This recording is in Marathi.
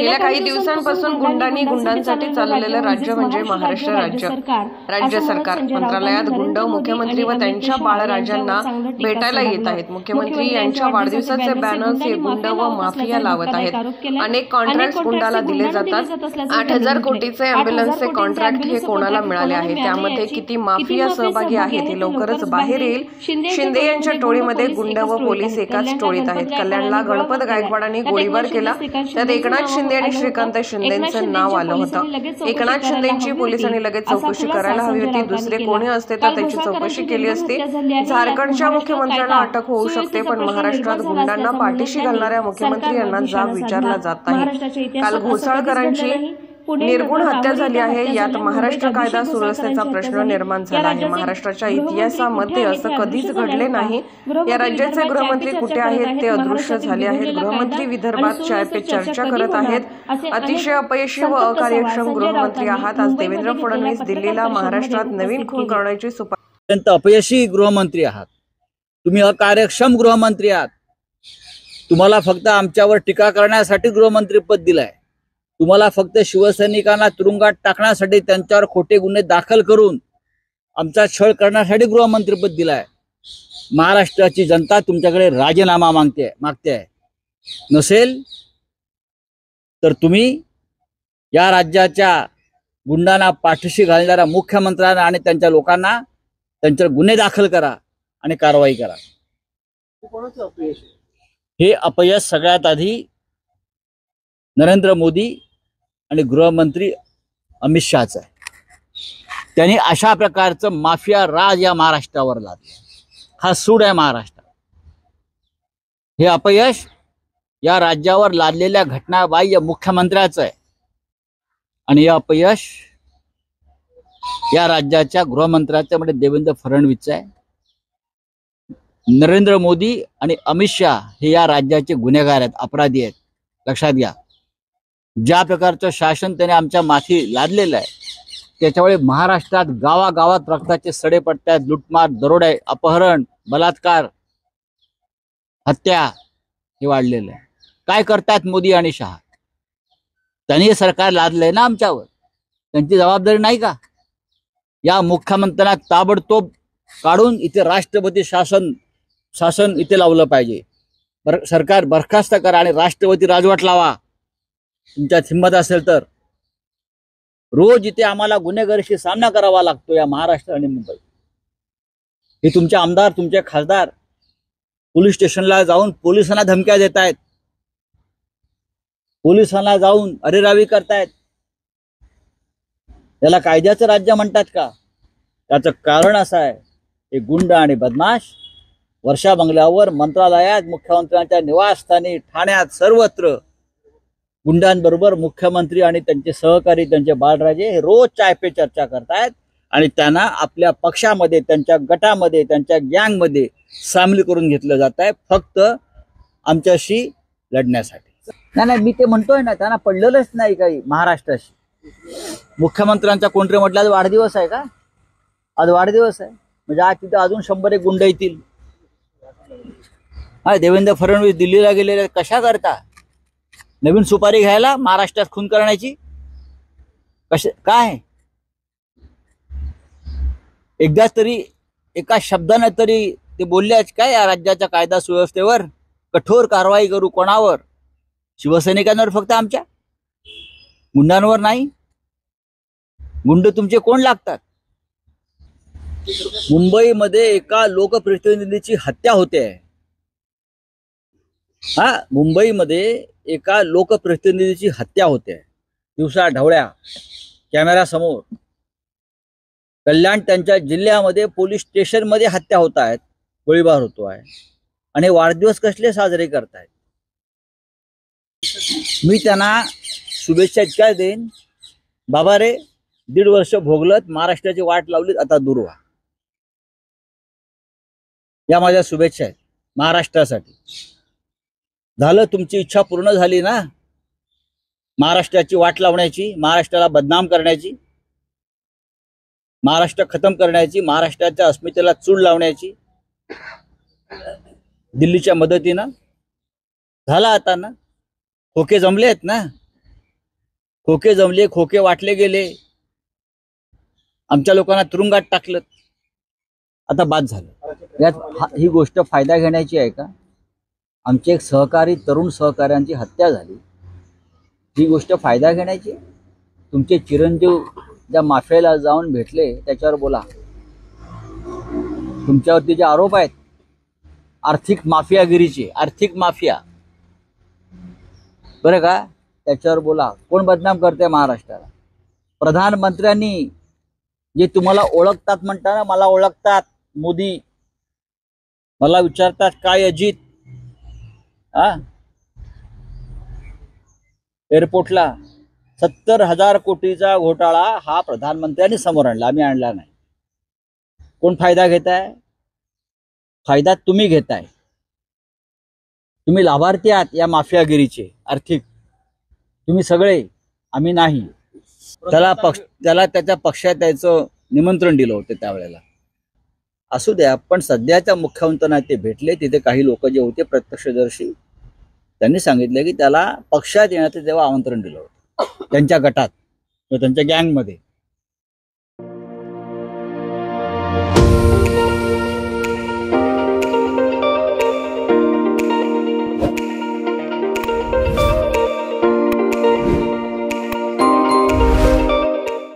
गेल्या काही दिवसांपासून गुंडांसाठी चाललेलं राज्य म्हणजे महाराष्ट्र राज्य सरकार मंत्रालयात गुंड मुख्यमंत्री व त्यांच्या बाळराजांना भेटायला येत आहेत। मुख्यमंत्री यांच्या वाढदिवसाचे बॅनर्स हे गुंड व माफिया लावत आहेत। अनेक कॉन्ट्रॅक्ट गुंडाला दिले जातात। 8,000 कोटीचे अँब्युलन्सचे कॉन्ट्रॅक्ट हे कोणाला मिळाले आहे, त्यामध्ये किती माफिया सहभागी आहेत हे लवकरच बाहेर येईल। शिंदे यांच्या टोळीमध्ये गुंड व पोलीस एकाच टोळीत आहेत। कल्याणला गणपत गायकवाडांनी गोळीबार केला, त्यात एकनाथ शिंदे आणि श्रीकांत शिंदेंचं नाव आलं होतं। एकनाथ शिंदेंची पोलिसांनी लगेच चौकशी करायला हवी होती। दुसरे कोणी असते तर त्याची चौकशी केली असती। झारखंडच्या मुख्यमंत्र्यांना अटक होऊ शकते, पण महाराष्ट्रात गुंडांना पाठीशी घालणाऱ्या मुख्यमंत्री यांना जाब विचारला जात नाही। काल घोसाळकरांची निर्गुण हत्या झाली आहे, यात महाराष्ट्र कायदा सुव्यवस्थेचा प्रश्न निर्माण झाला आहे। महाराष्ट्राच्या इतिहासामध्ये असं कधीच घडले नाही। या राज्याचे गृहमंत्री कुठे आहेत? ते अदृश्य झाले आहेत। गृहमंत्री विदर्भात चाय पे चर्चा करत आहेत। अतिशय अपयशी व अकार्यक्षम गृहमंत्री आहात। आज देवेंद्र फडणवीस दिल्लीला महाराष्ट्रात नवीन खून करण्याची अत्यंत अपयशी गृहमंत्री आहात। तुम्ही अकार्यक्षम गृहमंत्री आहात। तुम्हाला फक्त आमच्यावर टीका करण्यासाठी गृहमंत्री पद दिलंय। तुम्हाला फक्त शिवसैनिकांना तुरुंगात टाकण्यासाठी, त्यांच्यावर खोटे गुन्हे दाखल करून आमचा छळ करण्यासाठी गृहमंत्रीपद दिलाय। महाराष्ट्राची जनता तुमच्याकडे राजीनामा मागते आहे। नसेल तर तुम्ही या राज्याच्या गुंडांना पाठीशी घालणाऱ्या मुख्यमंत्र्यांना आणि त्यांच्या लोकांना त्यांच्यावर गुन्हे दाखल करा आणि कारवाई करा। हे अपयश सगळ्यात आधी नरेंद्र मोदी आणि गृहमंत्री अमित शहाचं आहे। त्यांनी अशा प्रकारचं माफिया राज या महाराष्ट्रावर लादलं। हा सूड आहे महाराष्ट्र। हे अपयश या राज्यावर लादलेल्या घटनाबाह्य मुख्यमंत्र्याचं आहे आणि हे अपयश या राज्याच्या गृहमंत्र्याचं म्हणजे देवेंद्र फडणवीसचं आहे। नरेंद्र मोदी आणि अमित शहा हे या राज्याचे गुन्हेगार आहेत, अपराधी आहेत। लक्षात घ्या, ज्या प्रकारचं शासन त्याने आमच्या माथी लादलेलं आहे त्याच्यामुळे महाराष्ट्रात गावागावात रक्ताचे सडे पडतात। लुटमार, दरोडे, अपहरण, बलात्कार, हत्या हे वाढलेलं आहे। काय करतात मोदी आणि शहा? त्यांनी हे सरकार लादलंय ना आमच्यावर, त्यांची जबाबदारी नाही का? या मुख्यमंत्र्यांना ताबडतोब काढून इथे राष्ट्रपती शासन इथे लावलं पाहिजे। सरकार बरखास्त करा आणि राष्ट्रपती राजवट लावा तुमच्यात हिंमत असेल तर। रोज इथे आम्हाला गुन्हेगारीशी सामना करावा लागतो या महाराष्ट्र आणि मुंबई। हे तुमचे आमदार, तुमचे खासदार पोलीस स्टेशनला जाऊन पोलिसांना धमक्या देत आहेत, पोलिसांना जाऊन अरेरावी करतायत। याला कायद्याचं राज्य म्हणतात का? त्याचं कारण असं आहे, हे गुंड आणि बदमाश वर्षा बंगल्यावर, मंत्रालयात, मुख्यमंत्र्यांच्या निवासस्थानी, ठाण्यात, सर्वत्र गुंडांबरोबर मुख्यमंत्री आणि त्यांचे सहकारी, त्यांचे बाळराजे हे रोज चाय पे चर्चा करतायत आणि त्यांना आपल्या पक्षामध्ये, त्यांच्या गटामध्ये, त्यांच्या गँगमध्ये सामील करून घेतलं जात आहे, फक्त आमच्याशी लढण्यासाठी। नाही, मी ते म्हणतोय ना, त्यांना पडलेलंच नाही काही महाराष्ट्राशी। मुख्यमंत्र्यांचा कोणतरी म्हटलं आज वाढदिवस आहे का? आज वाढदिवस आहे म्हणजे आज तिथे अजून 100 गुंड येतील। हा, देवेंद्र फडणवीस दिल्लीला गेलेले कशा करता? नवीन सुपारी घ्यायला, महाराष्ट्रात खून करण्याची? काय एकदा तरी एका शब्दाने तरी ते बोललेच काय या राज्याच्या कायदा सुव्यवस्थेवर कठोर कारवाई करू? कोणावर? शिवसैनिकांवर फक्त, आमच्या गुंडांवर नाही। गुंड तुमचे कोण लागतात? मुंबईमध्ये एका लोकप्रतिनिधीची हत्या होते। हा, मुंबईमध्ये एका लोकप्रतिनिधीची हत्या होते दिवसा ढवळ्या कॅमेरा समोर। कल्याण त्यांच्या जिल्ह्यामध्ये पोलीस स्टेशनमध्ये हत्या होत आहेत, गोळीबार होतो आहे आणि वाढदिवस कसले साजरे करतायत? मी त्यांना शुभेच्छा इतक्या देईन, बाबा रे 1.5 वर्ष भोगलत, महाराष्ट्राची वाट लावलीत, आता दूर व्हा। या माझ्या शुभेच्छा आहेत महाराष्ट्रासाठी। झालं, तुमची इच्छा पूर्ण झाली ना महाराष्ट्राची वाट लावण्याची, महाराष्ट्राला बदनाम करण्याची, महाराष्ट्र खतम करण्याची, महाराष्ट्राच्या अस्मितेला चूल लावण्याची दिल्लीच्या मदतीनं। झाला आता ना, खोके जमले आहेत ना, खोके जमले, खोके वाटले गेले, आमच्या लोकांना तुरुंगात टाकलं. आता बाद झालं. यात ही गोष्ट फायदा घेण्याची आहे का? आमचे एक सहकारी, तरुण सहकाऱ्यांची हत्या झाली, ही गोष्ट फायदा घेण्याची? तुमचे चिरंजीव ज्या माफियाला जाऊन भेटले त्याच्यावर बोला. तुमच्यावरती जे आरोप आहेत आर्थिक माफियागिरीचे, आर्थिक माफिया, बरं का, त्याच्यावर बोला. कोण बदनाम करते महाराष्ट्राला? प्रधानमंत्र्यांनी जे तुम्हाला ओळखतात, म्हणता ना, मला ओळखतात मोदी, मला विचारतात काय अजित, एअरपोर्टला 70,000 कोटीचा घोटाळा हा प्रधानमंत्र्यांनी समोर आणला, आम्ही आणला नाही. कोण फायदा घेताय? फायदा तुम्ही घेताय. तुम्ही लाभार्थी आहात या माफियागिरीचे आर्थिक, तुम्ही सगळे, आम्ही नाही. त्याला त्याच्या पक्षात यायचं निमंत्रण दिलं होतं त्यावेळेला. असू द्या, पण सध्याच्या मुख्यमंत्र्यांना ते भेटले. तिथे काही लोक जे होते प्रत्यक्षदर्शी, त्यांनी सांगितलं की त्याला पक्षात येण्याचं तेव्हा आमंत्रण दिलं होतं त्यांच्या गटात, त्यांच्या गँगमध्ये.